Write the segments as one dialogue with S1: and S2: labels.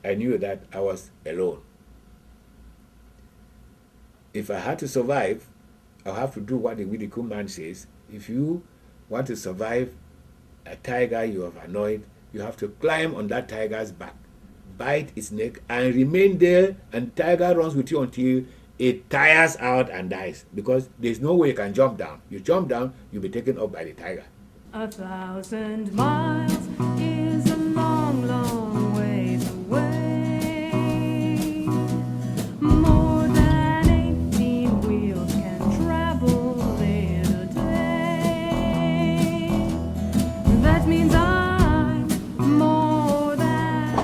S1: I knew that I was alone. If I had to survive, I'll have to do what the Widiku man says. If you want to survive a tiger you have annoyed, you have to climb on that tiger's back, bite its neck, and remain there, and the tiger runs with you until it tires out and dies, because there's no way you can jump down. You jump down, you'll be taken up by the tiger.
S2: 1,000 miles is a long, long ways away. More than 18 wheels can travel in a day. That means I'm more than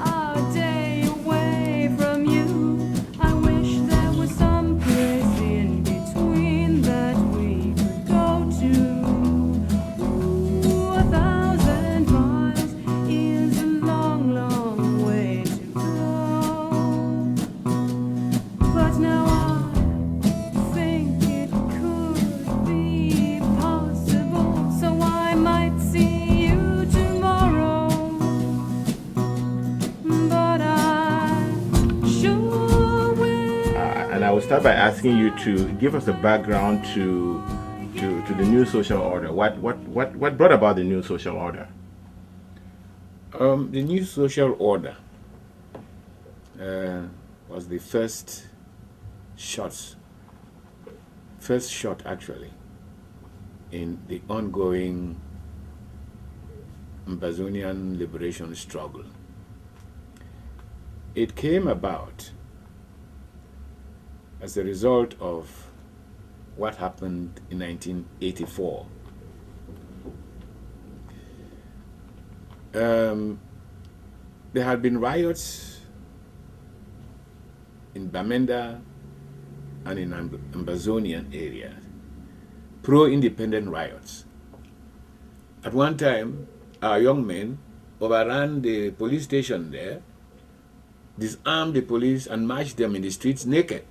S2: a day away from you. I wish there was some place in between that we could go to. 1,000 miles is a long, long way to go. But now I think it could be possible, so I might see you tomorrow. But I sure will.
S3: And I will start by asking you to give us a background to the new social order. What brought about the new social order?
S1: The new social order was the first shot actually in the ongoing Ambazonian liberation struggle. It came about as a result of what happened in 1984. There had been riots in Bamenda and in Ambazonian areas, pro-independent riots. At one time, our young men overran the police station there, disarmed the police and marched them in the streets naked,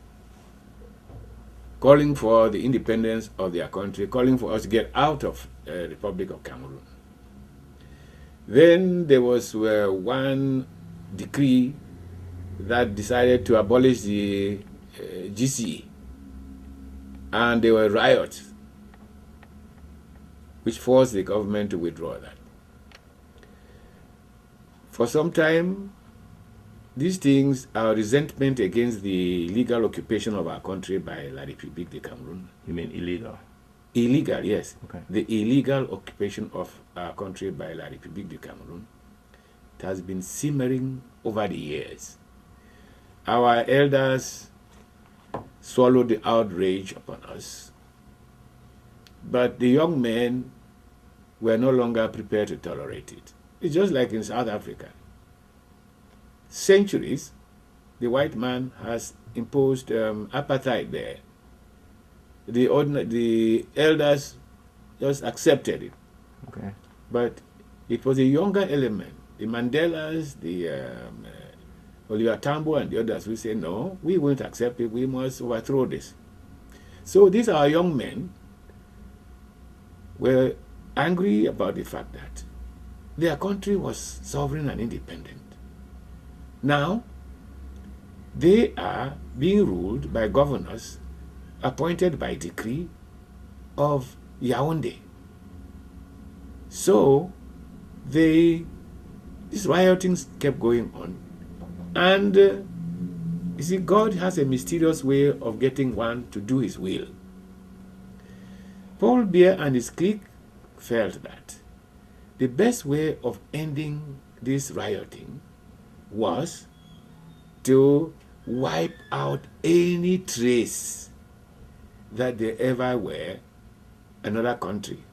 S1: calling for the independence of their country, calling for us to get out of the Republic of Cameroon. Then there was one decree that decided to abolish the GCE, and there were riots which forced the government to withdraw that. For some time, these things are resentment against the illegal occupation of our country by La République de Cameroon.
S3: You mean illegal?
S1: Illegal, yes.
S3: Okay.
S1: The illegal occupation of our country by La République de Cameroon. It has been simmering over the years. Our elders swallowed the outrage upon us, but the young men were no longer prepared to tolerate it. It's just like in South Africa. Centuries, the white man has imposed apartheid there. The elders just accepted it.
S3: Okay.
S1: But it was a younger element. The Mandelas, the Oliver Tambo and the others will say, no, we won't accept it. We must overthrow this. So these are young men were angry about the fact that their country was sovereign and independent. Now, they are being ruled by governors appointed by decree of Yaoundé. So, this rioting kept going on. And, you see, God has a mysterious way of getting one to do his will. Paul Biya and his clique felt that the best way of ending this rioting was to wipe out any trace that there ever were another country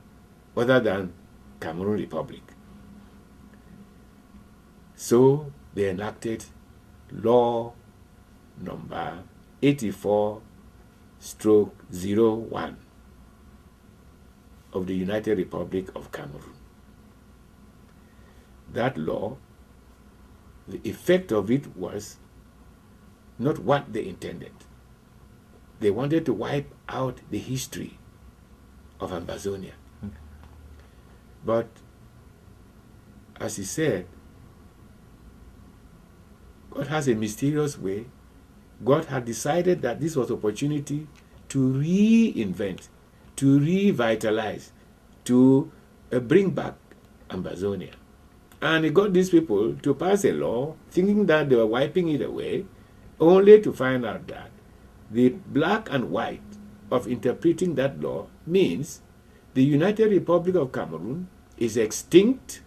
S1: other than Cameroon Republic. So they enacted law number 84/01 of the United Republic of Cameroon. That law, the effect of it was not what they intended. They wanted to wipe out the history of Ambazonia.
S3: Okay.
S1: But, as he said, God has a mysterious way. God had decided that this was opportunity to reinvent, to revitalize, to bring back Amazonia. And he got these people to pass a law thinking that they were wiping it away, only to find out that the black and white of interpreting that law means the United Republic of Cameroon is extinct,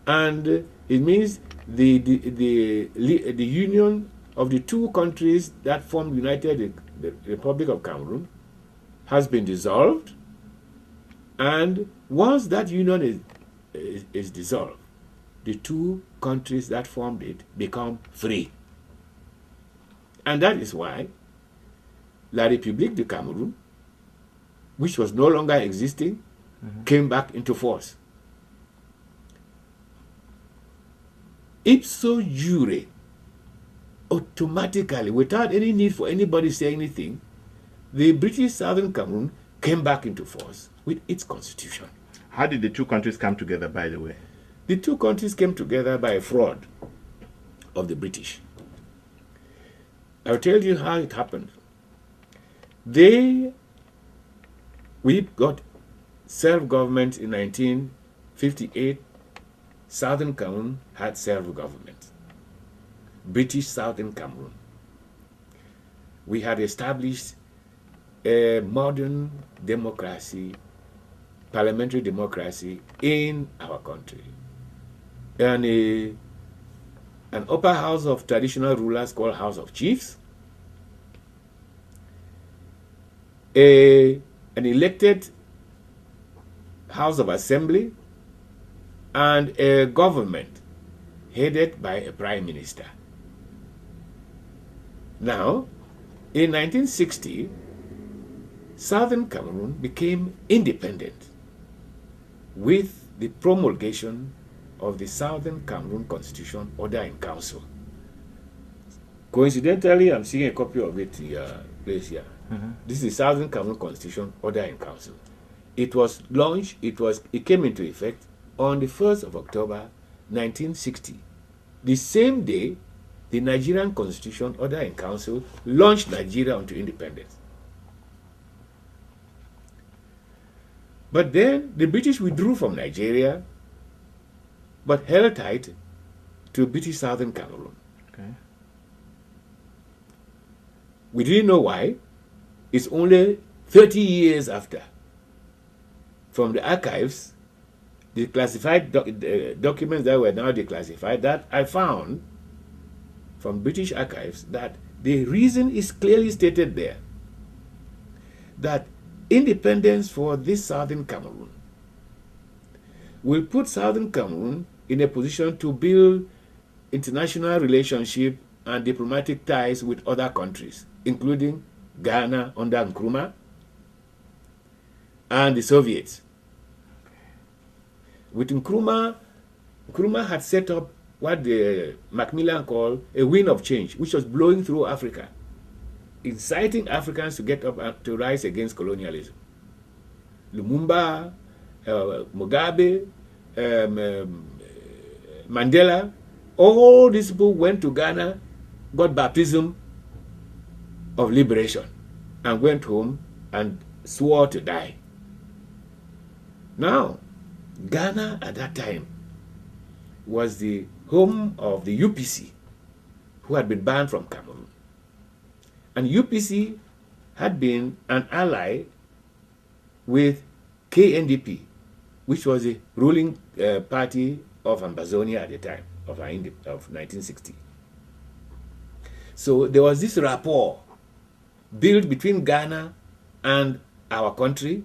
S1: and it means the union of the two countries that formed United the Republic of Cameroon has been dissolved, and once that union is dissolved, the two countries that formed it become free. And that is why La République de Cameroon, which was no longer existing, came back into force. Ipso jure, automatically, without any need for anybody saying anything, the British Southern Cameroon came back into force with its constitution.
S3: How did the two countries come together, by the way?
S1: The two countries came together by a fraud of the British. I'll tell you how it happened. We got self-government in 1958. Southern Cameroon had self-government. British Southern Cameroon. We had established a modern democracy, parliamentary democracy in our country. And an upper house of traditional rulers called House of Chiefs, an elected House of Assembly, and a government headed by a prime minister. Now, in 1960, Southern Cameroon became independent with the promulgation of the Southern Cameroon Constitution Order in Council. Coincidentally, I'm seeing a copy of it in your place here. This is the Southern Cameroon Constitution Order in Council. It was launched, it came into effect on the 1st of October 1960. The same day, the Nigerian Constitution Order in Council launched Nigeria onto independence. But then the British withdrew from Nigeria, but held tight to British Southern Cameroon.
S3: Okay.
S1: We didn't know why. It's only 30 years after. From the archives, the classified documents that were now declassified, that I found from British archives, that the reason is clearly stated there, that independence for this Southern Cameroon will put Southern Cameroon in a position to build international relationship and diplomatic ties with other countries, including Ghana under Nkrumah and the Soviets. With Nkrumah had set up what the Macmillan called a wind of change, which was blowing through Africa, inciting Africans to get up and to rise against colonialism. Lumumba, Mugabe, Mandela, all these people went to Ghana, got baptism of liberation, and went home and swore to die. Now, Ghana at that time was the home of the UPC, who had been banned from Cameroon. And UPC had been an ally with KNDP, which was the ruling party of Amazonia at the time of 1960. So there was this rapport built between Ghana and our country,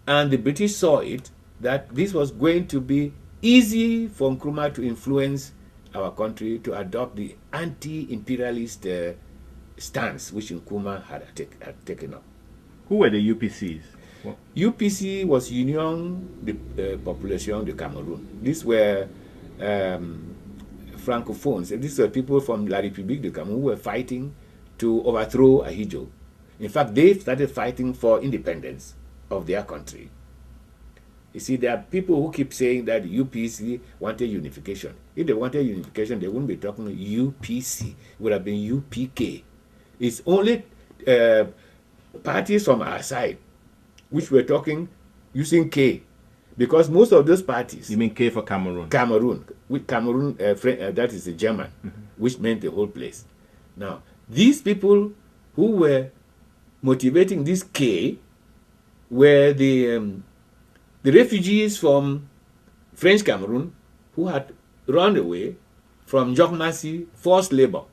S1: and the British saw it that this was going to be easy for Nkrumah to influence our country to adopt the anti-imperialist stance which Nkrumah had taken up.
S3: Who were the UPCs? What?
S1: UPC was Union de Population de Cameroun. These were francophones. These were people from La République de Cameroun who were fighting to overthrow Ahidjo. In fact, they started fighting for independence of their country You see, there are people who keep saying that UPC wanted unification. If they wanted unification, they wouldn't be talking UPC. It would have been UPK. It's only parties from our side which were talking using K, because most of those parties.
S3: You mean K for Cameroon?
S1: Cameroon, with Cameroon, that is the German, which meant the whole place. Now, these people who were motivating this K were the refugees from French Cameroon who had run away from Jokmasi forced labor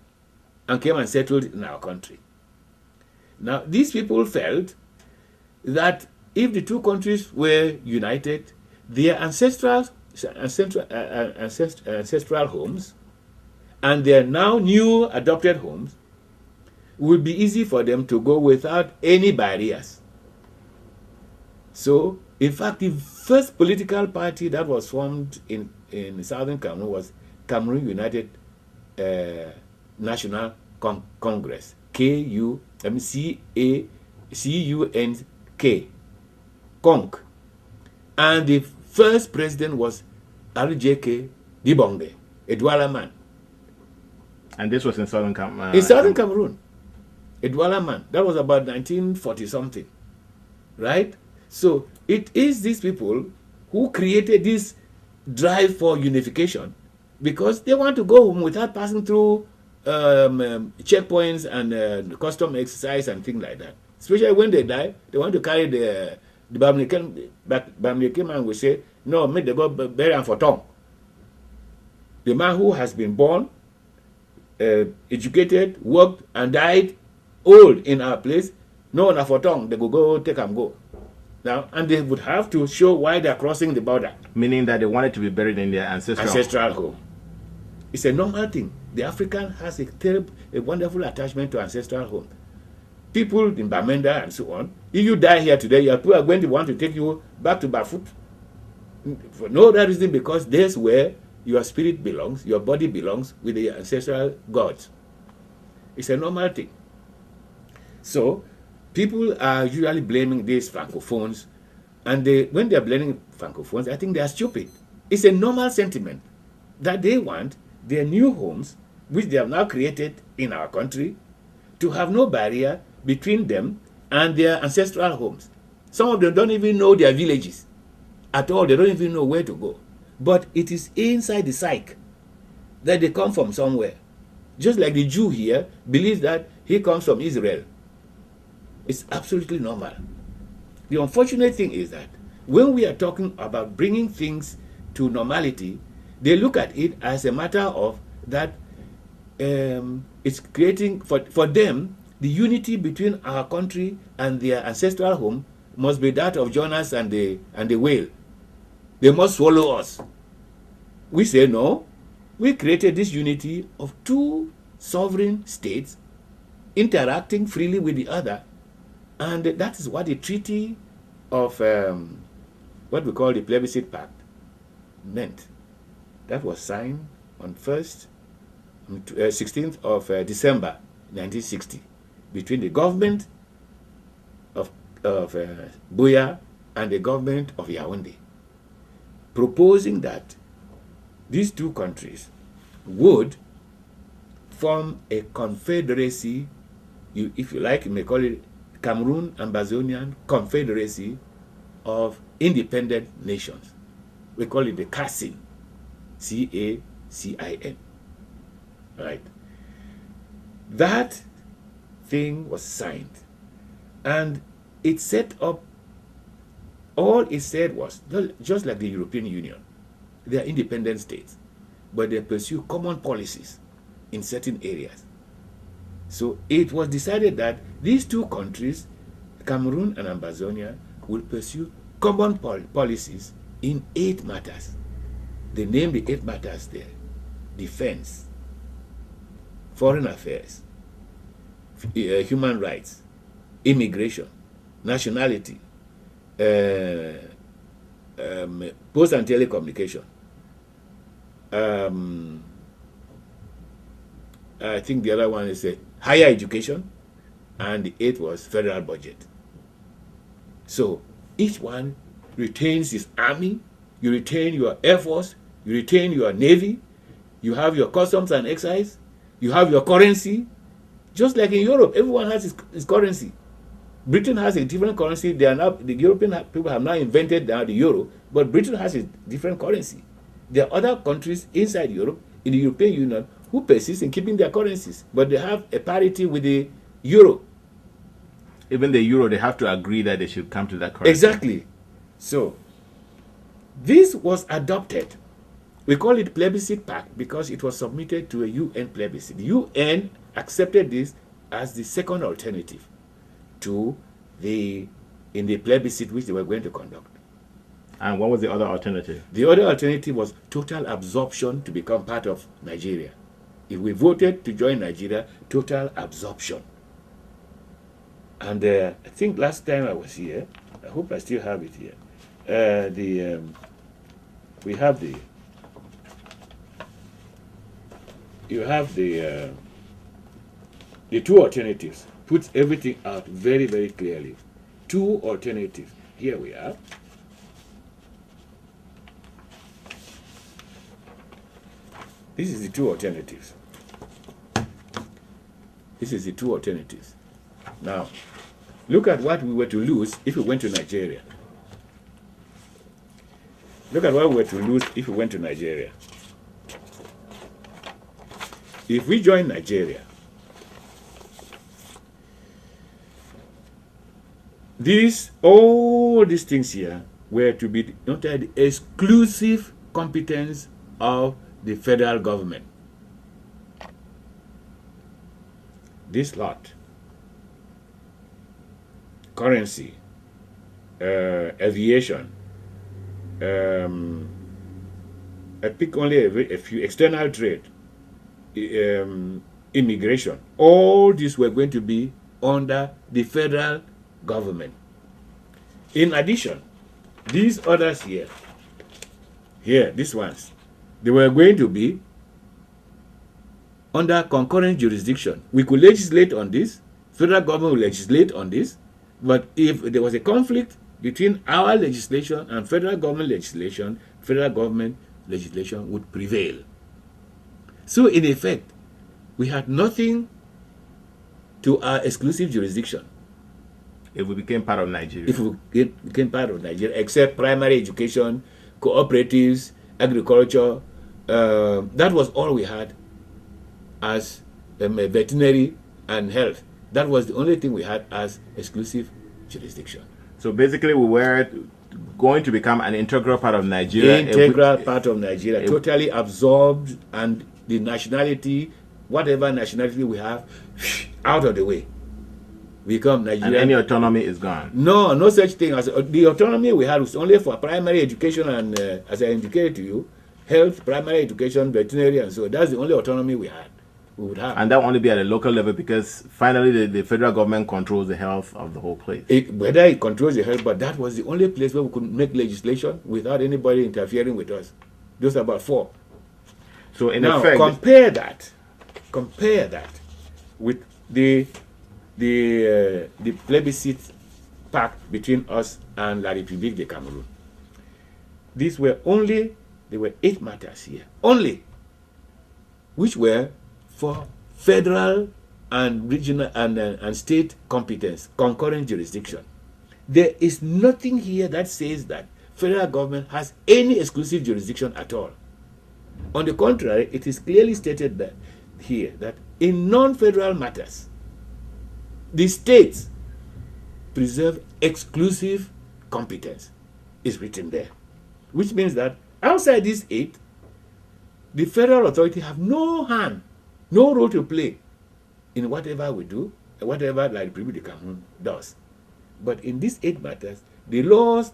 S1: and came and settled in our country. Now, these people felt that if the two countries were united, their ancestral homes and their now new adopted homes would be easy for them to go without any barriers. So, in fact, the first political party that was formed in Southern Cameroon was Cameroon United National Congress, CUNK, Conk. And the first president was RJK Dibonge, a Douala man.
S3: And this was in Southern Cameroon?
S1: In Southern Cameroon, a Douala man. That was about 1940-something, right? So it is these people who created this drive for unification because they want to go home without passing through checkpoints and custom exercise and things like that. Especially when they die, they want to carry the Bamileke man will say, no, make the go bury him for tongue. The man who has been born, educated, worked, and died old in our place, no one for tongue, they go take and go. Now, and they would have to show why they're crossing the border.
S3: Meaning that they wanted to be buried in their ancestral
S1: home. It's a normal thing. The African has a wonderful attachment to ancestral home. People in Bamenda and so on, if you die here today, your people are going to want to take you back to Bafut. For no other reason, because there's where your spirit belongs, your body belongs with the ancestral gods. It's a normal thing. So, people are usually blaming these Francophones, and when they're blaming Francophones, I think they are stupid. It's a normal sentiment that they want their new homes, which they have now created in our country, to have no barrier between them and their ancestral homes. Some of them don't even know their villages at all. They don't even know where to go. But it is inside the psyche that they come from somewhere. Just like the Jew here believes that he comes from Israel. It's absolutely normal. The unfortunate thing is that when we are talking about bringing things to normality, they look at it as a matter of that it's creating, for them, the unity between our country and their ancestral home must be that of Jonas and the whale. They must swallow us. We say no. We created this unity of two sovereign states interacting freely with the other. And that is what the treaty of what we call the Plebiscite Pact meant. That was signed on 16th of December 1960 between the government of Buea and the government of Yaoundé, proposing that these two countries would form a confederacy, if you like, you may call it Cameroon Ambazonian Confederacy of Independent Nations. We call it the CACIN, CACIN. Right. That thing was signed, and it set up, all it said was, just like the European Union, they are independent states, but they pursue common policies in certain areas. So it was decided that these two countries, Cameroon and Ambazonia, will pursue common policies in 8 matters. They named the 8 matters there: defense, foreign affairs, human rights, immigration, nationality, post and telecommunication. I think the other one is higher education, and the 8th was federal budget. So each one retains its army, you retain your air force, you retain your navy, you have your customs and excise, you have your currency. Just like in Europe, everyone has his currency. Britain has a different currency. They are now, the European people have now invented the euro, but Britain has a different currency. There are other countries inside Europe, in the European Union, who persist in keeping their currencies, but they have a parity with the euro.
S3: Even the euro, they have to agree that they should come to that currency.
S1: Exactly. So, this was adopted. We call it plebiscite pact because it was submitted to a UN plebiscite. The UN accepted this as the second alternative to the plebiscite which they were going to conduct.
S3: And what was the other alternative?
S1: The other alternative was total absorption to become part of Nigeria. If we voted to join Nigeria, total absorption. And I think last time I was here, I hope I still have it here. We have the. You have the two alternatives. Puts everything out very, very clearly. Two alternatives. Here we are. This is the two alternatives. This is the two alternatives. Now, look at what we were to lose if we went to Nigeria. Look at what we were to lose if we went to Nigeria. If we join Nigeria, all these things here were to be under the exclusive competence of the federal government. This lot, currency, aviation, I pick only a few, external trade, immigration, all these were going to be under the federal government. In addition, these others here, these ones, they were going to be under concurrent jurisdiction. We could legislate on this, federal government will legislate on this, but if there was a conflict between our legislation and federal government legislation would prevail. So in effect, we had nothing to our exclusive jurisdiction.
S3: If we became part of Nigeria.
S1: If we became part of Nigeria, except primary education, cooperatives, agriculture, that was all we had as veterinary and health. That was the only thing we had as exclusive jurisdiction.
S3: So basically we were going to become an integral part of Nigeria.
S1: Integral part of Nigeria, totally absorbed, and the nationality, whatever nationality we have, out of the way. Become Nigerian.
S3: And any autonomy is gone.
S1: No such thing. As the autonomy we had was only for primary education and, as I indicated to you, health, primary education, veterinary, and so that's the only autonomy we would have.
S3: And that will only be at a local level because finally the federal government controls the health of the whole place.
S1: Whether it controls the health, but that was the only place where we could make legislation without anybody interfering with us. Those are about 4.
S3: So in
S1: now,
S3: effect,
S1: compare that with the plebiscite pact between us and La République de Cameroon. There were 8 matters here, only, which were for federal and regional and state competence, concurrent jurisdiction. There is nothing here that says that federal government has any exclusive jurisdiction at all. On the contrary, it is clearly stated that in non-federal matters, the states preserve exclusive competence. Is written there, which means that outside these 8, the federal authority have no hand, no role to play in whatever we do, whatever La République de Cameroon does. But in these 8 matters, the laws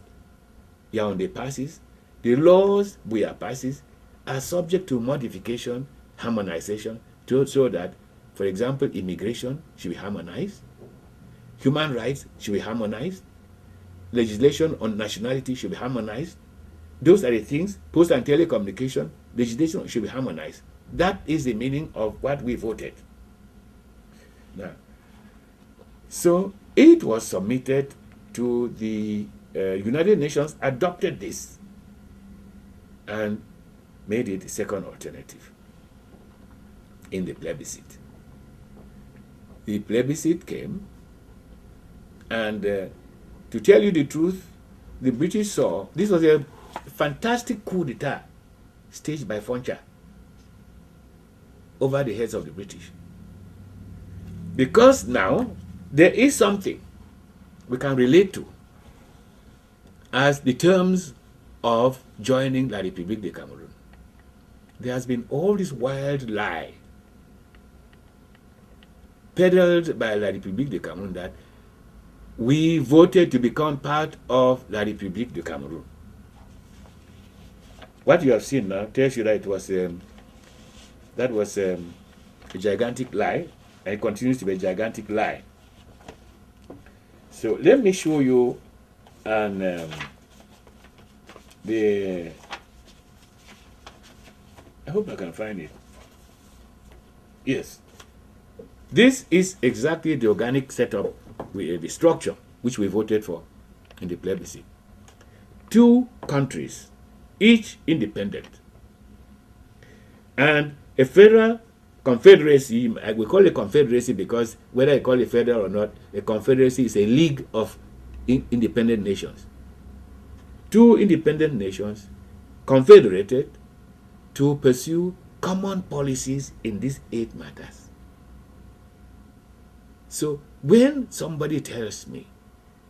S1: Yaoundé passes, the laws Buea passes, are subject to modification, harmonization, so that, for example, immigration should be harmonized, human rights should be harmonized, legislation on nationality should be harmonized. Those are the things. Post and telecommunication legislation should be harmonized. That is the meaning of what we voted. Now, so it was submitted to the United Nations adopted this and made it the second alternative in the plebiscite. The plebiscite came, and to tell you the truth, the British saw this was a fantastic coup d'etat staged by Foncha over the heads of the British. Because now there is something we can relate to as the terms of joining La République de Cameroon. There has been all this wild lie peddled by La République de Cameroon that we voted to become part of La République de Cameroon. What you have seen now tells you that it was that was a gigantic lie, and it continues to be a gigantic lie. So let me show you an I hope I can find it. Yes. This is exactly the organic setup, the structure which we voted for in the plebiscite. 2 countries, each independent, and a federal confederacy. We call it confederacy because whether you call it federal or not, a confederacy is a league of independent nations. 2 independent nations confederated to pursue common policies in these 8 matters. So when somebody tells me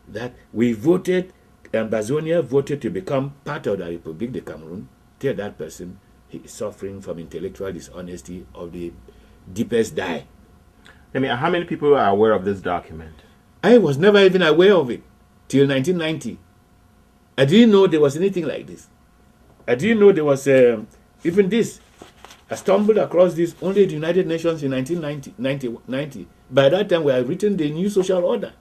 S1: that we voted, Ambazonia voted to become part of the République de Cameroon, tell that person he is suffering from intellectual dishonesty of the deepest dye.
S3: I mean, how many people are aware of this document?
S1: I was never even aware of it till 1990. I didn't know there was anything like this. I didn't know there was even this. I stumbled across this only at the United Nations in 1990. By that time, we had written the new social order.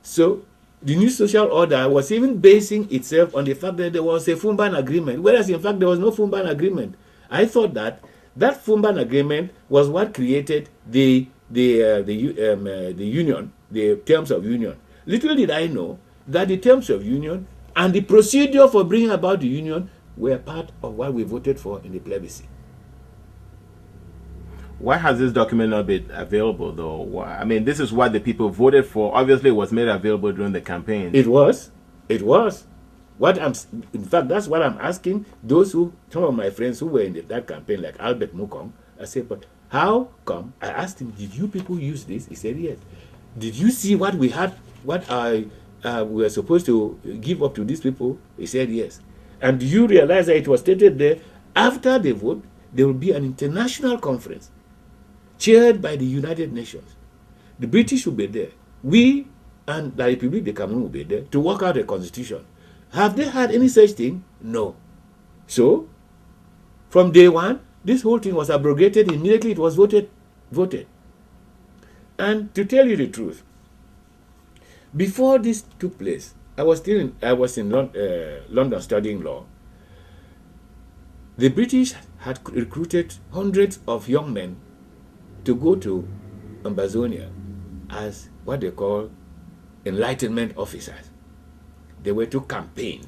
S1: So, the new social order was even basing itself on the fact that there was a Fumban agreement, whereas in fact there was no Fumban agreement. I thought that Fumban agreement was what created the union, the terms of union. Little did I know that the terms of union and the procedure for bringing about the union were part of what we voted for in the plebiscite.
S3: Why has this document not been available, though? Why? I mean, this is what the people voted for. Obviously, it was made available during the campaign.
S1: It was. In fact, that's what I'm asking those some of my friends who were in that campaign, like Albert Mukong. I said, but how come? I asked him, did you people use this? He said, yes. Did you see what we had, we were supposed to give up to these people? He said, yes. And do you realize that it was stated there, after the vote, there will be an international conference chaired by the United Nations. The British will be there. We and La République de Cameroon will be there to work out a constitution. Have they had any such thing? No. So, from day one, this whole thing was abrogated immediately it was voted. And to tell you the truth, before this took place, I was in London studying law. The British had recruited hundreds of young men to go to Ambazonia as what they call enlightenment officers. They were to campaign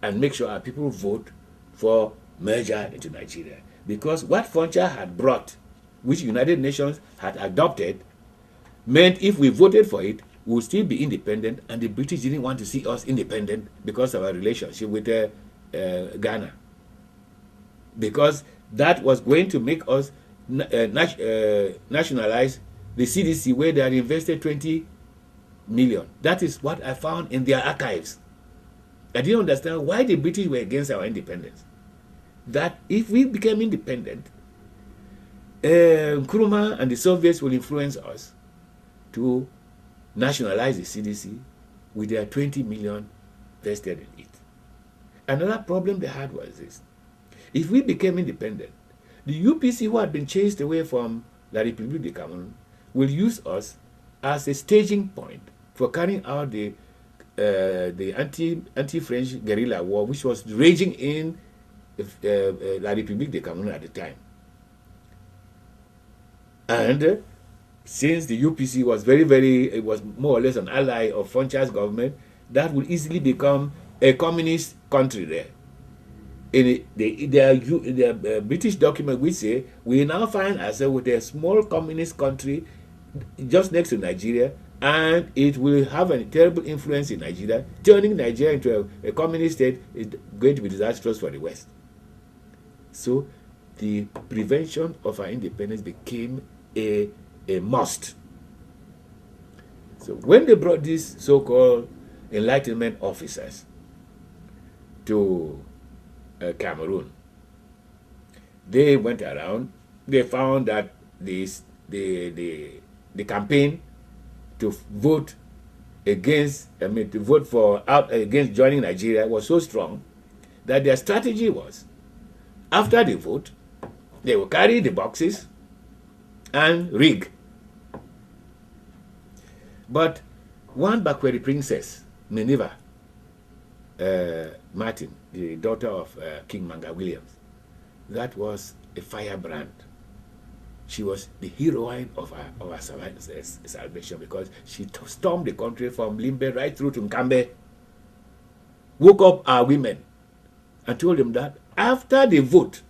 S1: and make sure our people vote for merger into Nigeria. Because what Foncha had brought, which United Nations had adopted, meant if we voted for it, we would still be independent, and the British didn't want to see us independent because of our relationship with Ghana. Because that was going to make us nationalize the CDC, where they had invested 20 million. That is what I found in their archives. I didn't understand why the British were against our independence. That if we became independent, Nkrumah and the Soviets will influence us to nationalize the CDC with their 20 million vested in it. Another problem they had was this. If we became independent, the UPC, who had been chased away from La République de Cameroon, will use us as a staging point for carrying out the anti-French guerrilla war, which was raging in La République de Cameroon at the time. And since the UPC was it was more or less an ally of Foncha's government, that would easily become a communist country there. In the British document which say we now find ourselves with a small communist country just next to Nigeria, and it will have a terrible influence in Nigeria. Turning Nigeria into a communist state is going to be disastrous for the West. So the prevention of our independence became a must. So when they brought these so-called Enlightenment officers to Cameroon, they went around. They found that the campaign to vote against, to vote for against joining Nigeria was so strong that their strategy was, after the vote, they will carry the boxes and rig. But one Bakweri princess, Minerva Martin, the daughter of King Manga Williams, that was a firebrand. She was the heroine of our salvation, because she stormed the country from Limbe right through to Nkambe, woke up our women and told them that after the vote,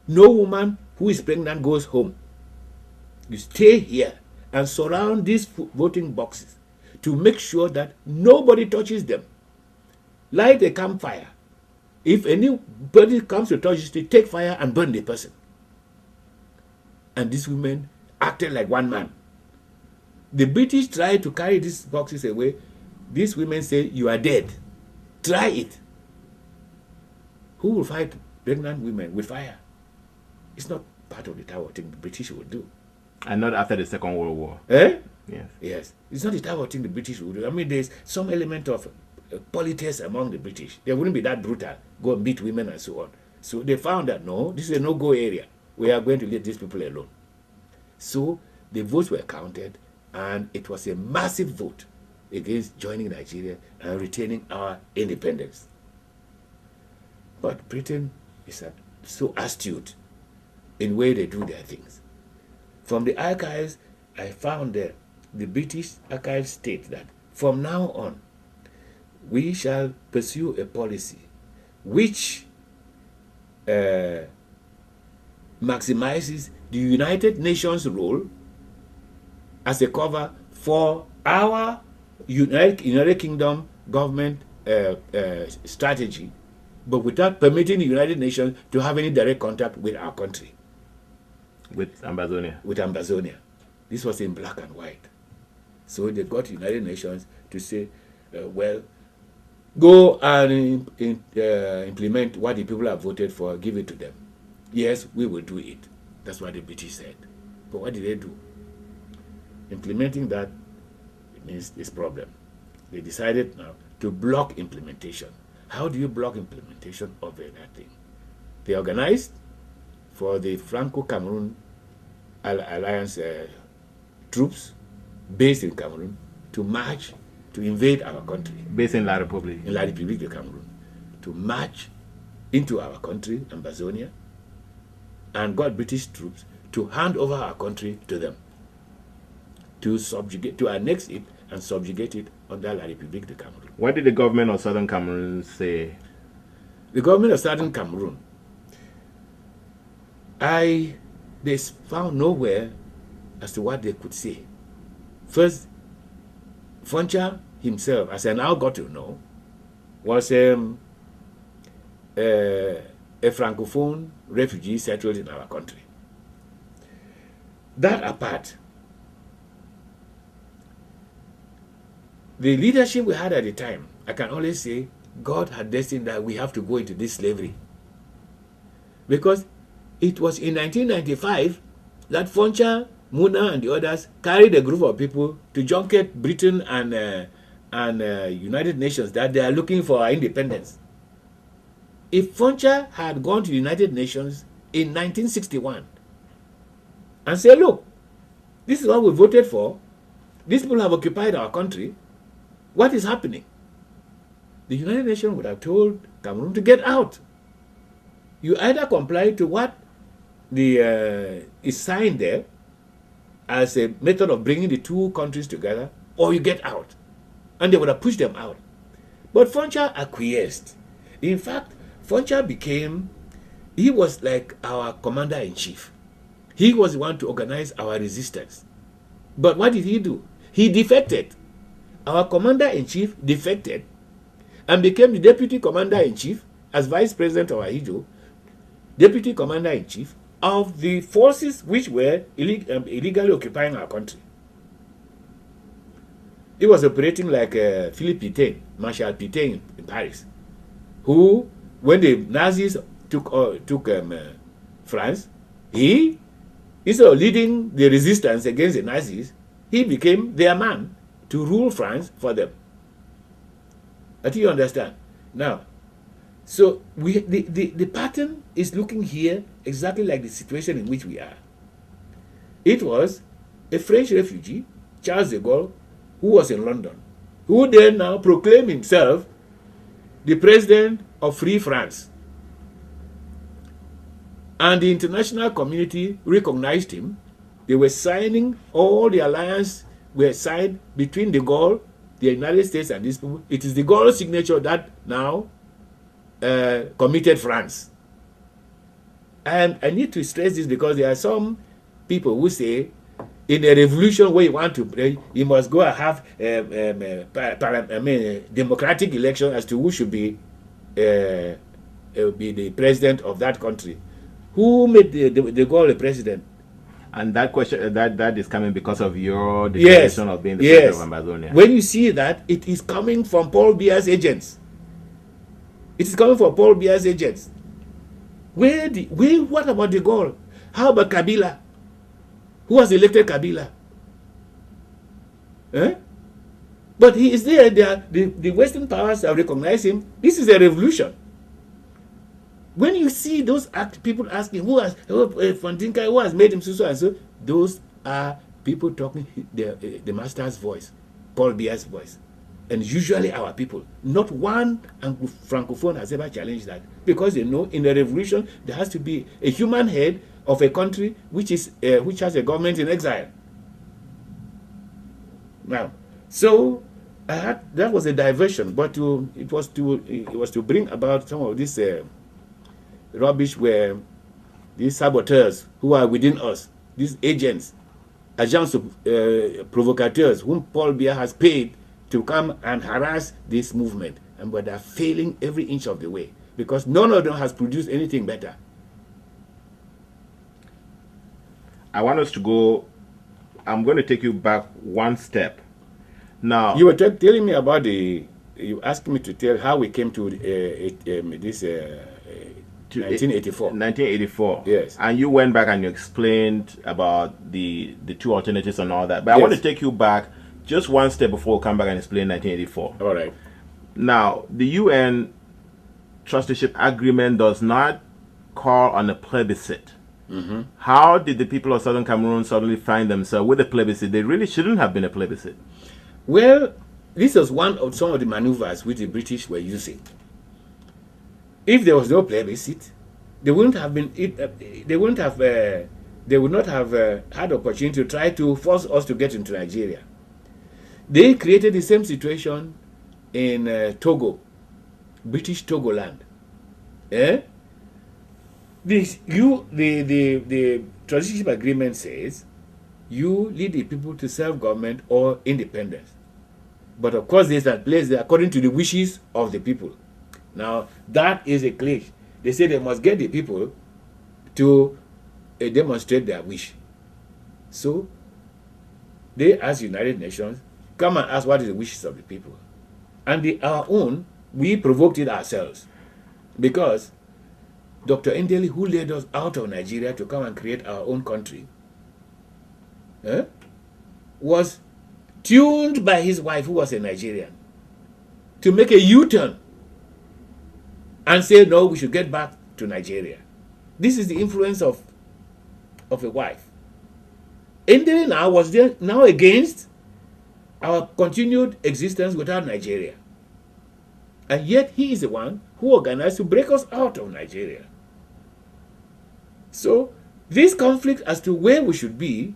S1: no woman who is pregnant goes home. You stay here and surround these voting boxes to make sure that nobody touches them. Light a campfire. If anybody comes to touch it, take fire and burn the person. And these women acted like one man. The British tried to carry these boxes away. These women say, you are dead. Try it. Who will fight pregnant women with fire? It's not part of the type of thing the British would do.
S3: And not after the Second World War.
S1: Eh?
S3: Yes.
S1: Yes. It's not the type of thing the British would do. I mean, there's some element of politics among the British. They wouldn't be that brutal, go and beat women and so on. So they found that, no, this is a no-go area. We are going to let these people alone. So the votes were counted, and it was a massive vote against joining Nigeria and retaining our independence. But Britain is so astute in the way they do their things. From the archives, I found that the British archives state that from now on, we shall pursue a policy which maximizes the United Nations role as a cover for our United Kingdom government strategy, but without permitting the United Nations to have any direct contact with our country.
S3: With Ambazonia.
S1: With Ambazonia. This was in black and white. So they got the United Nations to say, well, go and implement what the people have voted for, give it to them. Yes, we will do it. That's what the British said. But what did they do? Implementing that means this problem. They decided now to block implementation. How do you block implementation of that thing? They organized for the Franco-Cameroon Alliance troops based in Cameroon to march, to invade our country.
S3: Based in La Republique.
S1: In La République de Cameroon. To march into our country, Ambazonia, and got British troops to hand over our country to them, to subjugate, to annex it and subjugate it under La République de Cameroon.
S3: What did the government of Southern Cameroon say?
S1: The government of Southern Cameroon, they found nowhere as to what they could say. First, Foncha himself, as I now got to know, was a Francophone refugee settled in our country. That apart, the leadership we had at the time, I can only say God had destined that we have to go into this slavery. Because it was in 1995 that Foncha, Muna, and the others carried a group of people to junket Britain and United Nations that they are looking for our independence. If Foncha had gone to the United Nations in 1961 and said, look, this is what we voted for, these people have occupied our country, what is happening? The United Nations would have told Cameroon to get out. You either comply to what is signed there as a method of bringing the two countries together, or you get out. And they would have pushed them out. But Foncha acquiesced. In fact, Foncha he was like our commander-in-chief. He was the one to organize our resistance. But what did he do? He defected. Our commander-in-chief defected and became the deputy commander-in-chief as vice president of Ahijo, deputy commander-in-chief of the forces which were illegally occupying our country. He was operating like Philippe Pétain, Marshal Pétain in Paris, who, when the Nazis took France, he, instead of leading the resistance against the Nazis, he became their man to rule France for them. I think you understand. Now, so the pattern is looking here exactly like the situation in which we are. It was a French refugee, Charles de Gaulle, who was in London, who then now proclaimed himself the president of Free France. And the international community recognized him. They were signing, all the alliance were signed between de Gaulle, the United States, and these people. It is de Gaulle's signature that now committed France. And I need to stress this because there are some people who say, in a revolution where you want to, you must go and have democratic election as to who should be the president of that country. Who made de Gaulle the president?
S3: And that question, that is coming because of your declaration of being the president of Amazonia.
S1: When you see that, it is coming from Paul Biya's agents. It is coming from Paul Biya's agents. What about de Gaulle? How about Kabila? Who has elected Kabila? But he is there. The Western powers have recognized him. This is a revolution. When you see those people asking from Dinka, who has made him so and so, those are people talking the master's voice, Paul Biya's voice. And usually our people, not one francophone has ever challenged that, because they know in a revolution there has to be a human head of a country which has a government in exile. Now, so that was a diversion, but it was to bring about some of this rubbish where these saboteurs who are within us, these agents, agents provocateurs, whom Paul Biya has paid to come and harass this movement, but they're failing every inch of the way because none of them has produced anything better.
S3: I want us to go. I'm going to take you back one step. Now,
S1: you were telling me about you asked me to tell how we came to this 1984.
S3: 1984.
S1: Yes.
S3: And you went back and you explained about the two alternatives and all that. But I want to take you back just one step before we come back and explain 1984.
S1: All right.
S3: Now, the UN trusteeship agreement does not call on a plebiscite.
S1: Mm-hmm.
S3: How did the people of Southern Cameroon suddenly find themselves with a plebiscite? They really shouldn't have been a plebiscite.
S1: Well, this was one of some of the maneuvers which the British were using. If there was no plebiscite, they wouldn't have been. They would not have had opportunity to try to force us to get into Nigeria. They created the same situation in Togo, British Togoland. The trusteeship agreement says you lead the people to self-government or independence. But of course, there's a place there according to the wishes of the people. Now, that is a clash. They say they must get the people to demonstrate their wish. So, they ask United Nations, come and ask what is the wishes of the people. And our own, we provoked it ourselves. Because Dr. Ndeli, who led us out of Nigeria to come and create our own country, was tuned by his wife, who was a Nigerian, to make a U-turn and say, no, we should get back to Nigeria. This is the influence of a wife. Ndeli now was there now against our continued existence without Nigeria. And yet he is the one who organized to break us out of Nigeria. So this conflict as to where we should be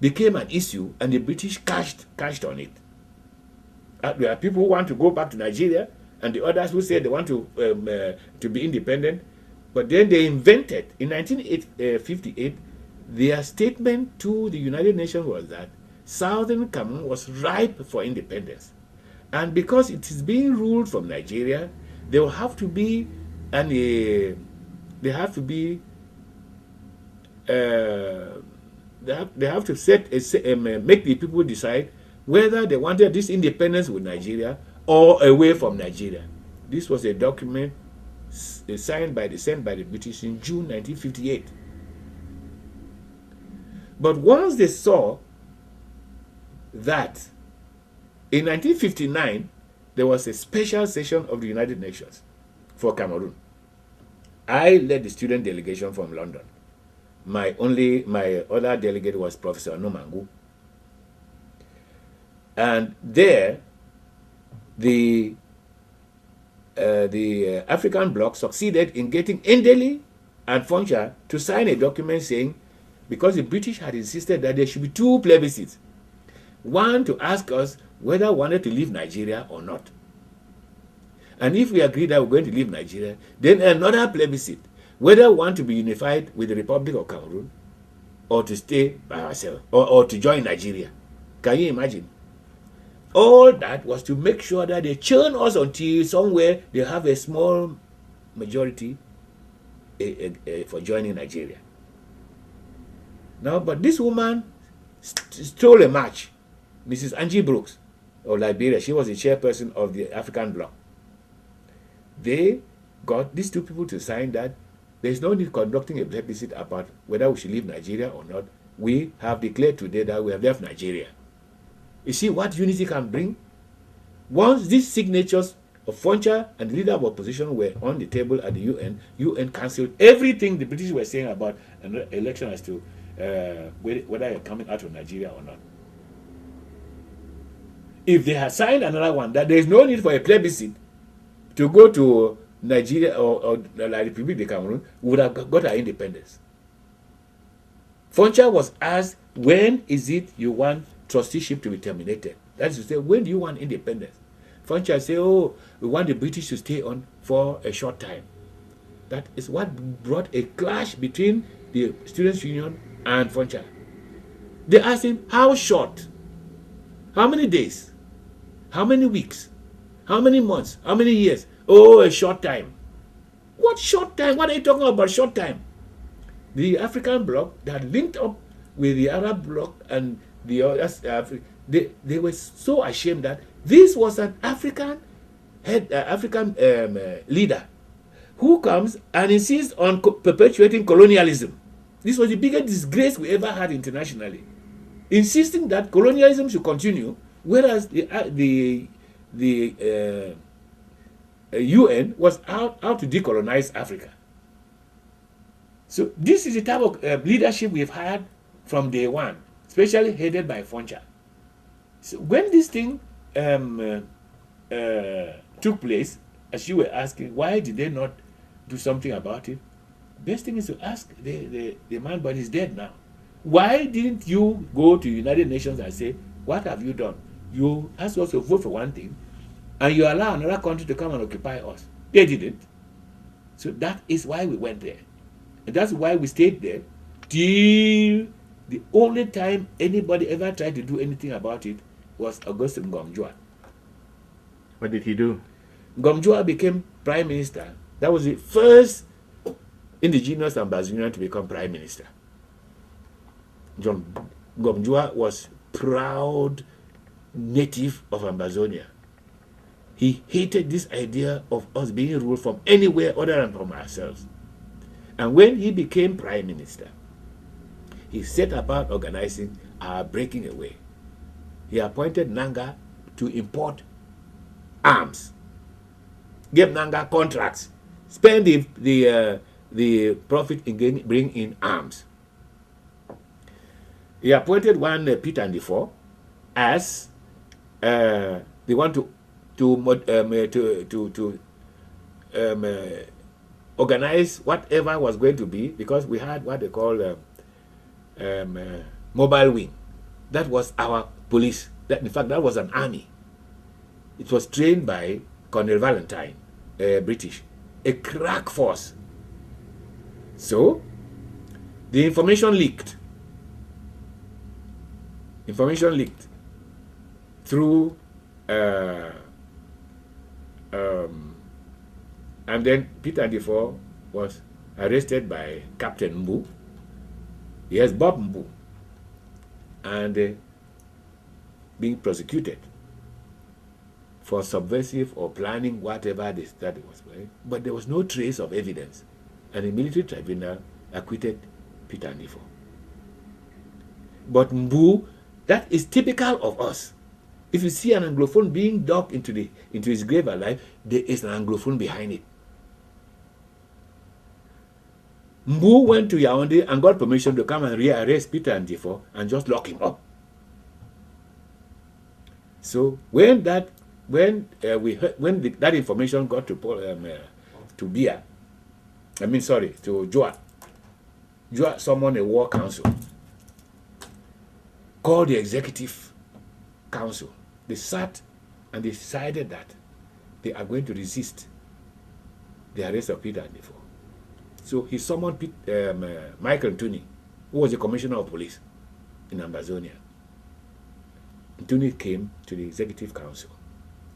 S1: became an issue, and the British cashed on it. There are people who want to go back to Nigeria, and the others who say they want to be independent. But then they invented, in 1958, their statement to the United Nations was that Southern Cameroon was ripe for independence. And because it is being ruled from Nigeria, there will have to be they have to make the people decide whether they wanted this independence with Nigeria or away from Nigeria. This was a document sent by the British in June 1958. But once they saw that in 1959 there was a special session of the United Nations for Cameroon, I led the student delegation from London. My other delegate was Professor Nomangu. And there, the African bloc succeeded in getting Ndeli and Foncha to sign a document saying, because the British had insisted that there should be two plebiscites, one to ask us whether we wanted to leave Nigeria or not. And if we agree that we're going to leave Nigeria, then another plebiscite, whether we want to be unified with the Republic of Cameroon or to stay by ourselves or to join Nigeria. Can you imagine? All that was to make sure that they churn us until somewhere they have a small majority for joining Nigeria. Now, but this woman stole a match, Mrs. Angie Brooks of Liberia. She was the chairperson of the African bloc. They got these two people to sign that there's no need conducting a plebiscite about whether we should leave Nigeria or not. We have declared today that we have left Nigeria. You see what unity can bring? Once these signatures of Foncha and the leader of opposition were on the table at the UN cancelled everything the British were saying about an election as to whether you're coming out of Nigeria or not. If they had signed another one, that there is no need for a plebiscite to go to Nigeria or the Republic of Cameroon, we would have got our independence. Foncha was asked, when is it you want trusteeship to be terminated? That is to say, when do you want independence? Foncha said, oh, we want the British to stay on for a short time. That is what brought a clash between the Students' Union and Foncha. They asked him, how short? How many days? How many weeks? How many months? How many years? Oh, a short time. What short time? What are you talking about, short time? The African bloc that linked up with the Arab bloc and the others, they were so ashamed that this was an African leader who comes and insists on perpetuating colonialism. This was the biggest disgrace we ever had internationally, insisting that colonialism should continue, whereas the UN was out to decolonize Africa. So this is the type of leadership we've had from day one, especially headed by Foncha. So when this thing took place, as you were asking, why did they not do something about it? Best thing is to ask the man, but he's dead now. Why didn't you go to the United Nations and say, what have you done? You asked us to vote for one thing, and you allow another country to come and occupy us. They didn't. So that is why we went there. And that's why we stayed there till the only time anybody ever tried to do anything about it was Augustin Ngomjua.
S3: What did he do?
S1: Ngomjua became prime minister. That was the first indigenous Ambazonian to become prime minister. John Ngomjua was proud native of Ambazonia. He hated this idea of us being ruled from anywhere other than from ourselves. And when he became prime minister, he set about organizing our breaking away. He appointed Nanga to import arms, gave Nanga contracts, spend the profit in bringing in arms. He appointed one Peter Ndifo as they want to organize whatever was going to be, because we had what they call mobile wing. That was our police. That, in fact, that was an army. It was trained by Colonel Valentine, British, a crack force. So, the information leaked. Information leaked through, and then Peter Defoe was arrested by Captain Mbu. Yes, Bob Mbu, and being prosecuted for subversive or planning whatever they said it was. But there was no trace of evidence, and the military tribunal acquitted Peter Defoe. But Mbu, that is typical of us. If you see an Anglophone being dug into his grave alive, there is an Anglophone behind it. Mbu went to Yaoundé and got permission to come and rearrest Peter Defoe and just lock him up. So when that information got to Bia, to Joa summoned a war council, called the executive council. They sat and they decided that they are going to resist the arrest of Peter Defoe. So he summoned Michael Ntuni, who was the commissioner of police in Ambazonia. Ntuni came to the executive council,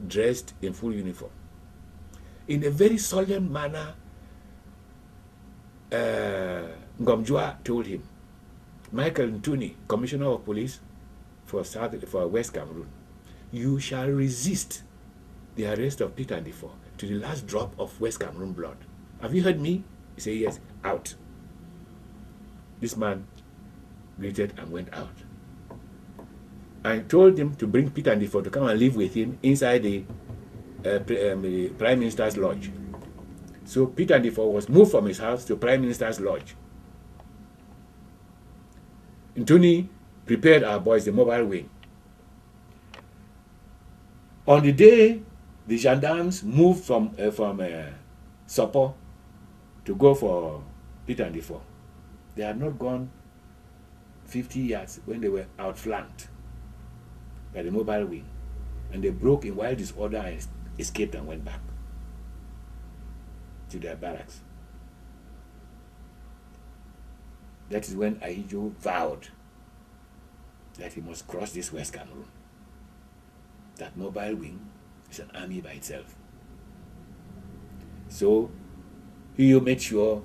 S1: dressed in full uniform. In a very solemn manner, Ngomjua told him, Michael Ntuni, commissioner of police for West Cameroon, you shall resist the arrest of Peter Defoe to the last drop of West Cameroon blood. Have you heard me? He said, yes, out. This man greeted and went out. I told him to bring Peter Defoe to come and live with him inside the Prime Minister's lodge. So Peter Defoe was moved from his house to Prime Minister's lodge. Ntuni prepared our boys, the mobile wing. On the day the gendarmes moved from Sopo to go for Peter Defoe, they had not gone 50 yards when they were outflanked by the mobile wing, and they broke in wild disorder and escaped and went back to their barracks. That is when Ahijo vowed that he must cross this West Cameroon. That mobile wing is an army by itself. So he made sure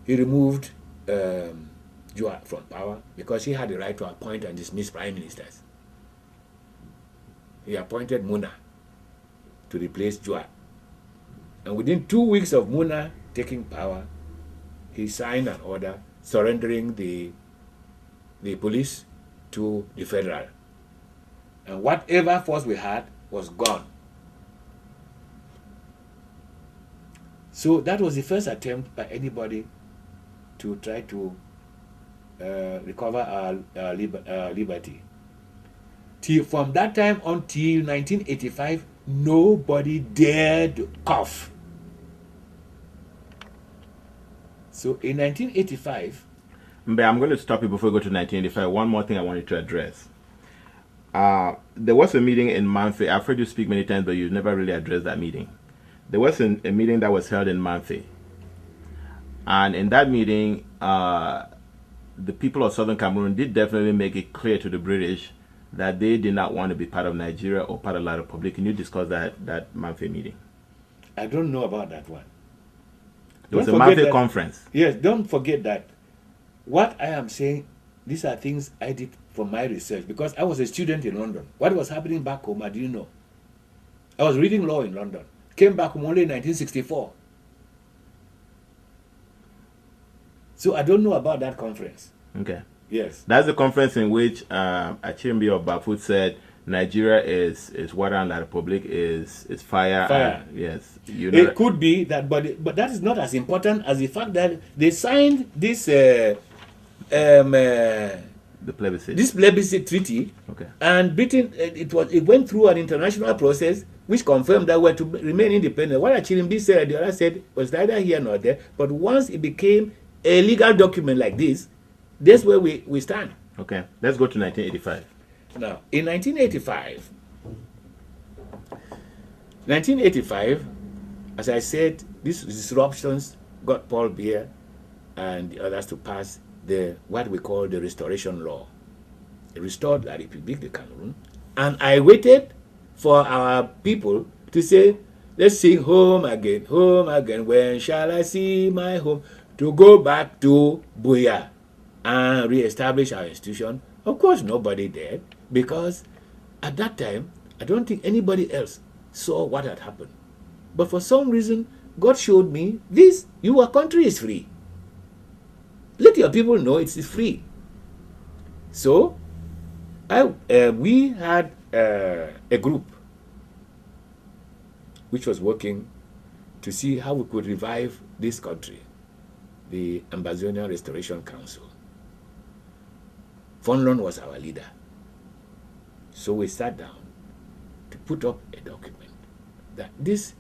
S1: he removed Joa from power because he had the right to appoint and dismiss prime ministers. He appointed Muna to replace Joa. And within 2 weeks of Muna taking power, he signed an order surrendering the police to the federal. And whatever force we had was gone. So that was the first attempt by anybody to try to recover our liberty. From that time until 1985, nobody dared cough. So in 1985...
S3: Mbe, I'm going to stop you before we go to 1985. One more thing I wanted to address. There was a meeting in Manfi. I've heard you speak many times, but you've never really addressed that meeting. There was a meeting that was held in Manfi. And in that meeting, the people of Southern Cameroon did definitely make it clear to the British that they did not want to be part of Nigeria or part of La Republique. Can you discuss that Manfi meeting?
S1: I don't know about that one.
S3: There was a Manfi conference.
S1: Yes, don't forget that. What I am saying, these are things I did from my research because I was a student in London. What was happening back home, I didn't know. I was reading law in London. Came back home only in 1964. So I don't know about that conference.
S3: Okay.
S1: Yes.
S3: That's the conference in which Achimbi of Bafut said Nigeria is water and La Republique is fire.
S1: Fire.
S3: Yes.
S1: It could be that, but that is not as important as the fact that they signed this the
S3: plebiscite.
S1: This plebiscite treaty.
S3: Okay.
S1: And Britain, it went through an international process which confirmed that we're to remain independent. What Achirimbi said, the other said, was neither here nor there. But once it became a legal document like this, that's where we stand.
S3: Okay. Let's go to 1985.
S1: Now, in 1985, 1985, as I said, these disruptions got Paul Biya and the others to pass what we call the Restoration Law. It restored La République de Cameroon. And I waited for our people to say, let's sing home again, when shall I see my home? To go back to Buea and re-establish our institution. Of course, nobody did, because at that time, I don't think anybody else saw what had happened. But for some reason, God showed me this, your country is free. Let your people know it is free. So, we had a group which was working to see how we could revive this country, the Ambazonian Restoration Council. Fonlon was our leader. So we sat down to put up a document that this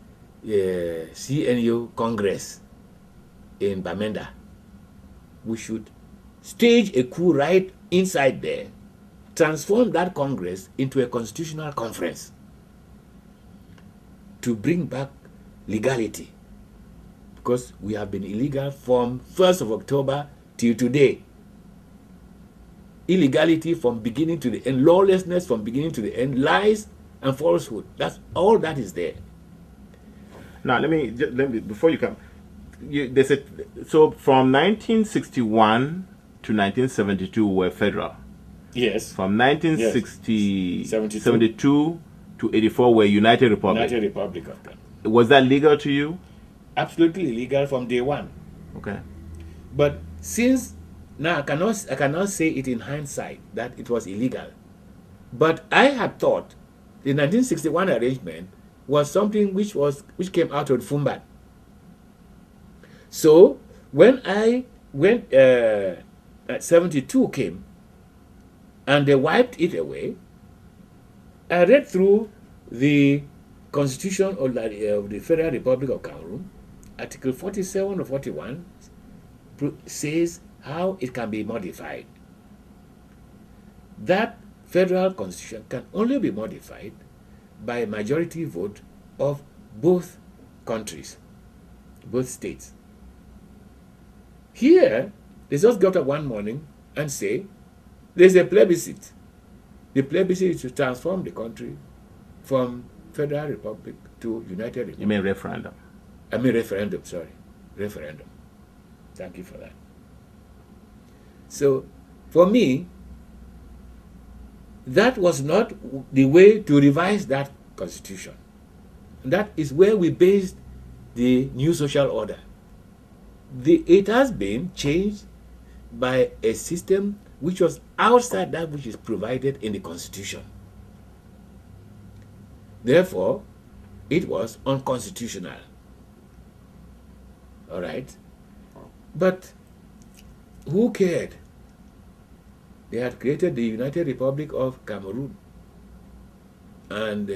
S1: CNU Congress in Bamenda, we should stage a coup right inside there, transform that Congress into a constitutional conference to bring back legality, because we have been illegal from 1st of October till today. Illegality from beginning to the end, lawlessness from beginning to the end, lies and falsehood. That's all that is there.
S3: Now, let me before you come. So from 1961 to 1972 were federal.
S1: Yes.
S3: From 1972 to 84 were United Republic.
S1: United Republic of Ghana.
S3: Was that legal to you?
S1: Absolutely legal from day one.
S3: Okay.
S1: But since now I cannot say it in hindsight that it was illegal. But I had thought the 1961 arrangement was something which came out of Fumbat. So when I went, 72 came, and they wiped it away, I read through the Constitution of the Federal Republic of Cameroon. Article 47 or 41 says how it can be modified. That federal constitution can only be modified by a majority vote of both countries, both states. Here, they just got up one morning and say, there's a plebiscite. The plebiscite is to transform the country from Federal Republic to United Republic.
S3: You mean referendum?
S1: I mean referendum, sorry. Referendum. Thank you for that. So, for me, that was not the way to revise that constitution. And that is where we based the new social order. It has been changed by a system which was outside that which is provided in the Constitution. Therefore, it was unconstitutional. All right? But who cared? They had created the United Republic of Cameroon. And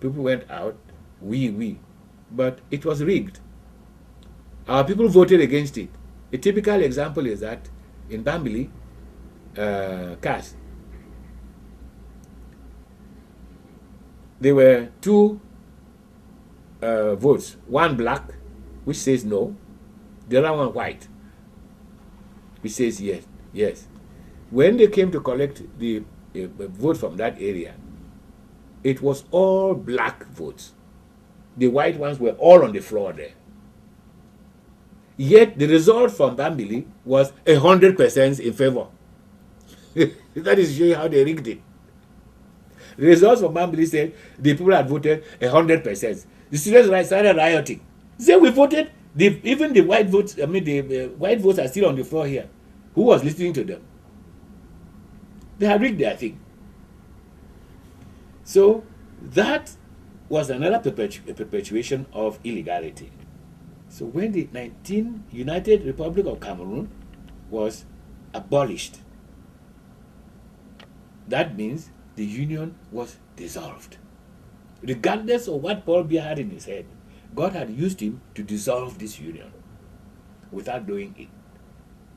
S1: people went out, we. But it was rigged. Our people voted against it. A typical example is that in Bambili, CAS, there were two votes. One black, which says no. The other one white, which says yes. Yes. When they came to collect the vote from that area, it was all black votes. The white ones were all on the floor there. Yet the result from Bambili was 100% in favor. That is showing how they rigged it. The results from Bambili said the people had voted 100%. The students started rioting. Say we voted. Even the white votes. The white votes are still on the floor here. Who was listening to them? They had rigged their thing. So that was another perpetuation of illegality. So when the United Republic of Cameroon was abolished, that means the union was dissolved. Regardless of what Paul Biya had in his head, God had used him to dissolve this union without doing it.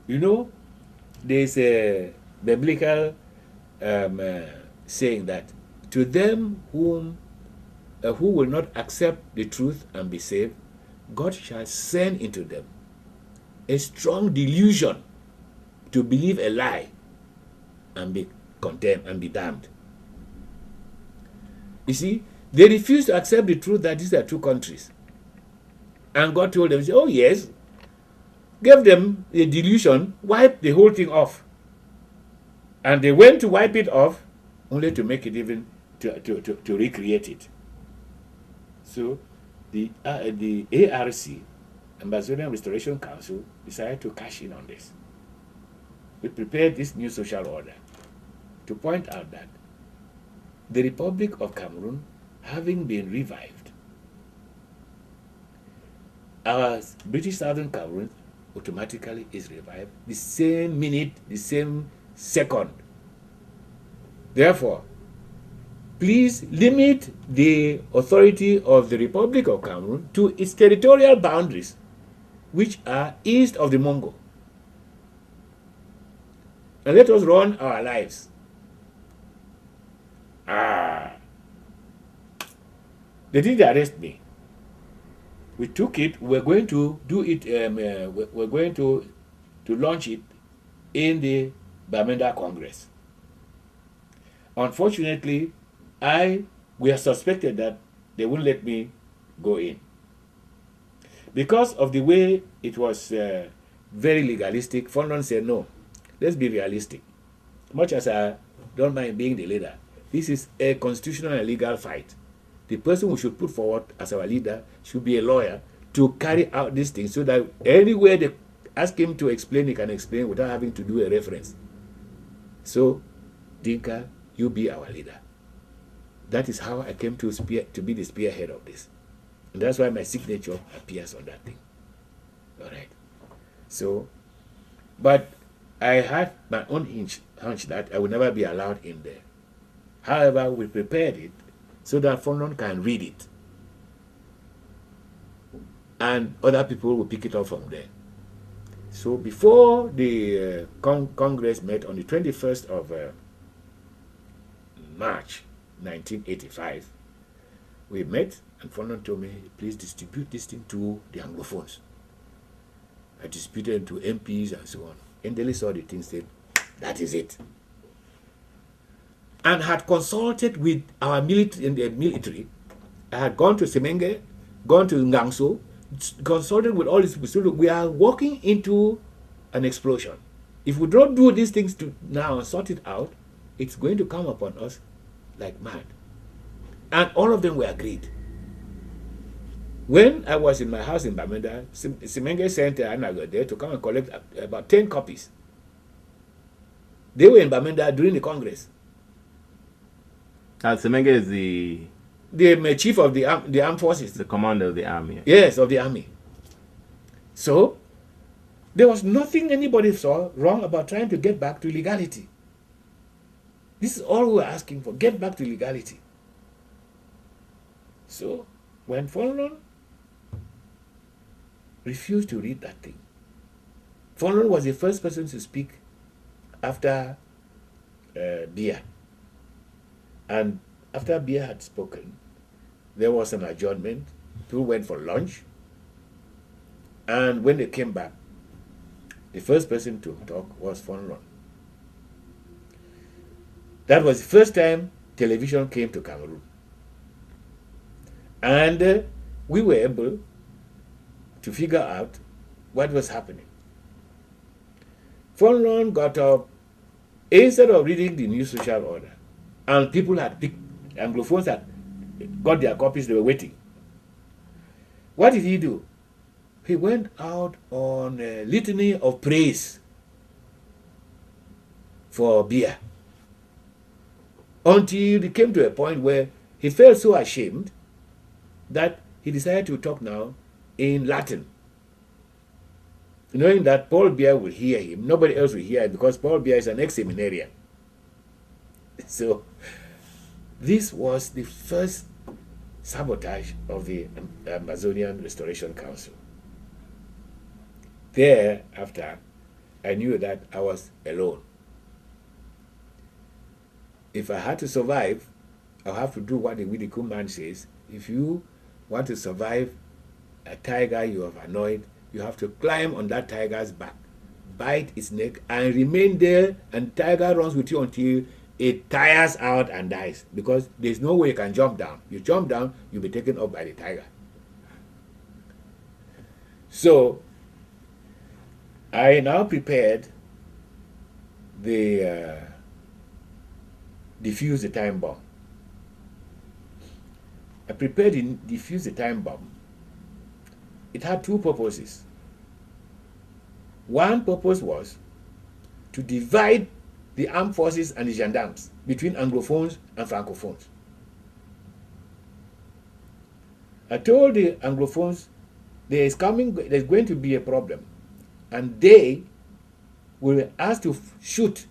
S1: You know, there's a biblical saying that to them whom who will not accept the truth and be saved, God shall send into them a strong delusion to believe a lie and be condemned and be damned. You see, they refused to accept the truth that these are two countries. And God told them, oh yes, gave them a delusion, wipe the whole thing off. And they went to wipe it off, only to make it even, to recreate it. So the ARC, Ambazonian Restoration Council, decided to cash in on this. We prepared this new social order to point out that the Republic of Cameroon, having been revived, our British Southern Cameroon automatically is revived the same minute, the same second. Therefore, please limit the authority of the Republic of Cameroon to its territorial boundaries, which are east of the Mongo. And let us run our lives. They didn't arrest me. We took it. We're going to do it. We're going to launch it in the Bamenda Congress. Unfortunately, we are suspected that they wouldn't let me go in because of the way it was very legalistic. Fondon said, no, let's be realistic. Much as I don't mind being the leader, this is a constitutional and legal fight. The person we should put forward as our leader should be a lawyer to carry out this thing so that anywhere they ask him to explain, he can explain without having to do a reference. So, Dinka, you be our leader. That is how I came to be the spearhead of this. And that's why my signature appears on that thing. All right. So, but I had my own hunch that I would never be allowed in there. However, we prepared it so that Fondon can read it. And other people will pick it up from there. So before the Congress met on the 21st of March 1985, we met and Fondon told me, please distribute this thing to the Anglophones. I distributed to MPs and so on. And they saw the thing, said, that is it. And had consulted with our military in the military. I had gone to Semenge, gone to Ngangso, consulted with all these people. So we are walking into an explosion. If we don't do these things now and sort it out, it's going to come upon us like mad. And all of them were agreed. When I was in my house in Bamenda, Semenge sent Anago there to come and collect about 10 copies. They were in Bamenda during the Congress.
S3: Semenge is the
S1: chief of the armed forces.
S3: The commander of the army.
S1: Yes, of the army. So, there was nothing anybody saw wrong about trying to get back to legality. This is all we were asking for, get back to legality. So, when Fondon refused to read that thing, Fondon was the first person to speak after Bia. And after Bia had spoken, there was an adjournment. People went for lunch. And when they came back, the first person to talk was Fondon. That was the first time television came to Cameroon. And we were able to figure out what was happening. Fondon got up, instead of reading the new social order, and people had picked, Anglophones had got their copies, they were waiting. What did he do? He went out on a litany of praise for Bia. Until it came to a point where he felt so ashamed that he decided to talk now in Latin. Knowing that Paul Bia will hear him, nobody else will hear him because Paul Bia is an ex-seminarian. So, this was the first sabotage of the Amazonian Restoration Council. Thereafter, I knew that I was alone. If I had to survive, I'll have to do what the Widikum man says, If you want to survive a tiger you have annoyed, you have to climb on that tiger's back, bite its neck, and remain there, and tiger runs with you until it tires out and dies, because there's no way you can jump down. You jump down, you'll be taken up by the tiger. So I now prepared the defuse the time bomb. I prepared the defuse the time bomb. It had two purposes. One purpose was to divide the armed forces and the gendarmes between Anglophones and Francophones. I told the Anglophones there's going to be a problem, and they will ask to shoot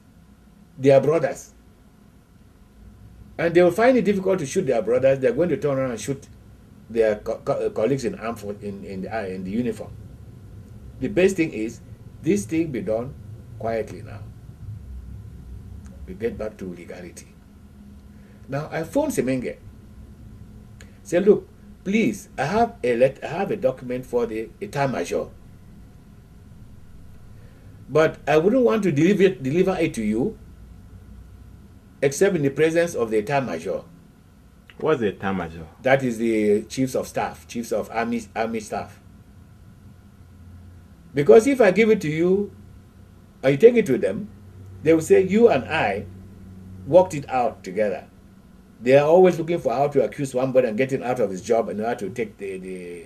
S1: their brothers. And they will find it difficult to shoot their brothers. They're going to turn around and shoot their colleagues in armed force in the uniform. The best thing is this thing be done quietly now. We get back to legality. Now I phoned Semenge. Say, look, please, I have a document for the Etat Major, but I wouldn't want to deliver it to you except in the presence of the Etat Major.
S3: What's the Etat Major?
S1: That is the chiefs of staff, chiefs of army staff. Because if I give it to you and you take it to them, they will say you and I worked it out together. They are always looking for how to accuse somebody and getting out of his job and how to take the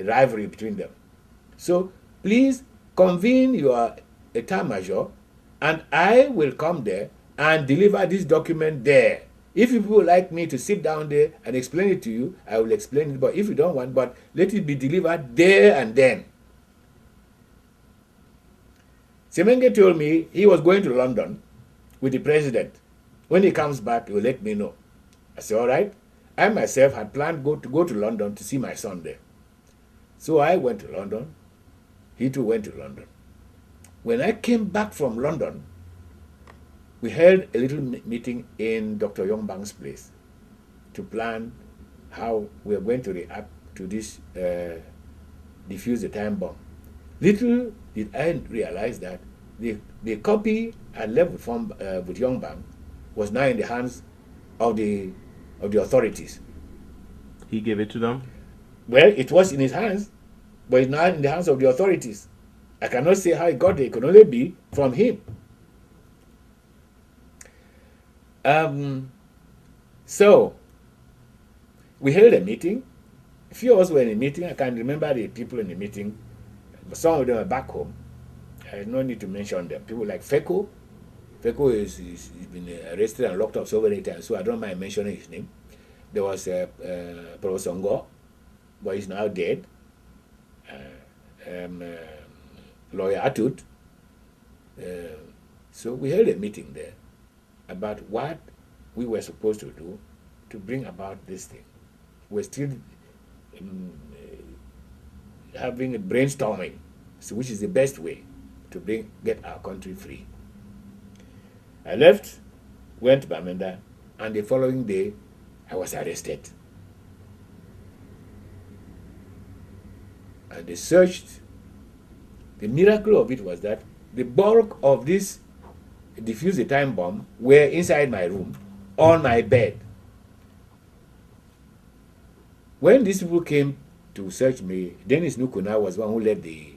S1: rivalry between them. So please convene your Etat Major, and I will come there and deliver this document there. If you would like me to sit down there and explain it to you, I will explain it. But if you don't want, but let it be delivered there and then. Semenge told me he was going to London with the president. When he comes back, he will let me know. I said, all right. I myself had planned to go to London to see my son there. So I went to London. He too went to London. When I came back from London, we held a little meeting in Dr. Yongbang's place to plan how we are going to react to this defuse the time bomb. Little did I realize that the copy I left with Yongbang was now in the hands of the authorities.
S3: He gave it to them?
S1: Well, it was in his hands, but it's now in the hands of the authorities. I cannot say how it got there. It could only be from him. So we held a meeting. A few of us were in a meeting. I can't remember the people in the meeting, but some of them are back home. I have no need to mention them. People like Feko. Feko is been arrested and locked up so many times, so I don't mind mentioning his name. There was Professor Ngo, but he's now dead. Lawyer Atut. So we held a meeting there about what we were supposed to do to bring about this thing. We're still having a brainstorming, so which is the best way to get our country free. I left, went to Bamenda, and the following day I was arrested. And they searched. The miracle of it was that the bulk of this defuse the time bomb were inside my room, on my bed. When these people came to search me, Dennis Nukuna was one who led the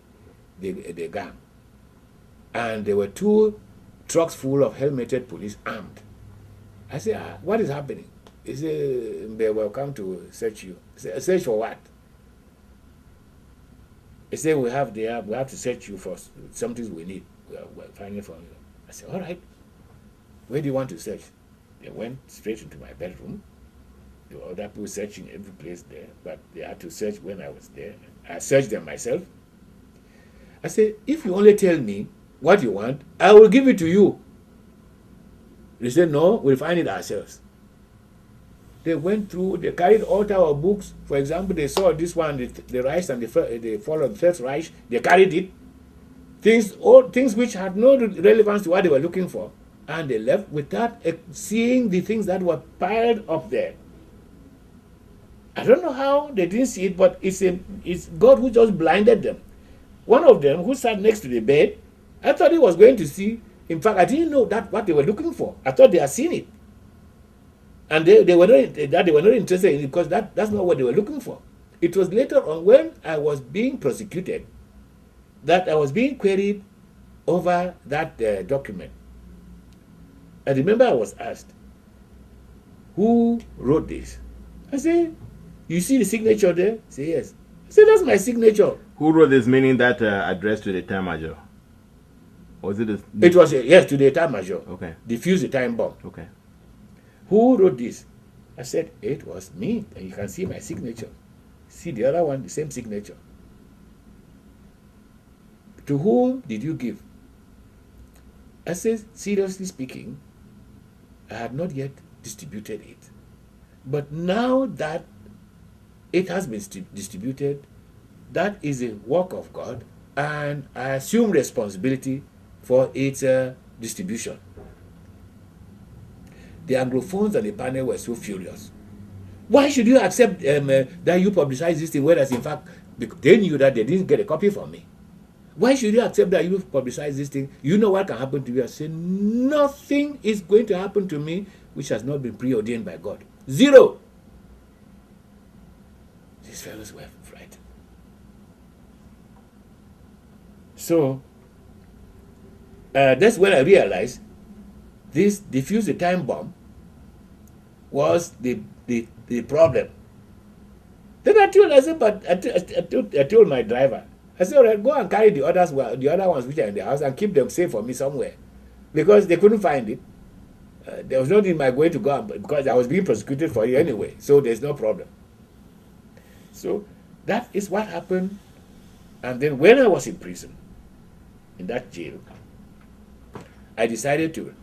S1: gang. And there were 2 trucks full of helmeted police armed. I said, what is happening? He said, they will come to search you. I said, search for what? He said, we have to search you for some things we need. We're finding from you. I said, all right. Where do you want to search? They went straight into my bedroom. There were other people searching every place there, but they had to search when I was there. I searched them myself. I said, if you only tell me what you want, I will give it to you. They said, no, we'll find it ourselves. They went through, they carried all types of books. For example, they saw this one, the Rise and the Fall of the First Reich. They carried it. Things which had no relevance to what they were looking for. And they left without seeing the things that were piled up there. I don't know how they didn't see it, but it's God who just blinded them. One of them who sat next to the bed, I thought he was going to see. In fact, I didn't know that what they were looking for. I thought they had seen it. And they were not interested in it because that's not what they were looking for. It was later on when I was being prosecuted that I was being queried over that document. I remember I was asked, who wrote this? I said, you see the signature there? I said, yes. I said, that's my signature.
S3: Who wrote this, meaning that address to the time major? Was it a...
S1: It was, yes, to the time major.
S3: Okay.
S1: Defuse the time bomb.
S3: Okay.
S1: Who wrote this? I said, it was me. And you can see my signature. See the other one, the same signature. To whom did you give? I said, seriously speaking, I had not yet distributed it. But now that it has been distributed, that is a work of God, and I assume responsibility for its distribution. The Anglophones on the panel were so furious. Why should you accept that you publicize this thing, whereas in fact, they knew that they didn't get a copy from me? Why should you accept that you publicize this thing? You know what can happen to you. I said, nothing is going to happen to me which has not been preordained by God. Zero. These fellows were frightened. So, that's when I realized this defuse the time bomb was the problem. Then I told my driver, I said, all right, go and carry the other ones which are in the house and keep them safe for me somewhere. Because they couldn't find it. There was no need in my going to go, because I was being prosecuted for it anyway. So there's no problem. So that is what happened. And then when I was in prison, in that jail, I decided to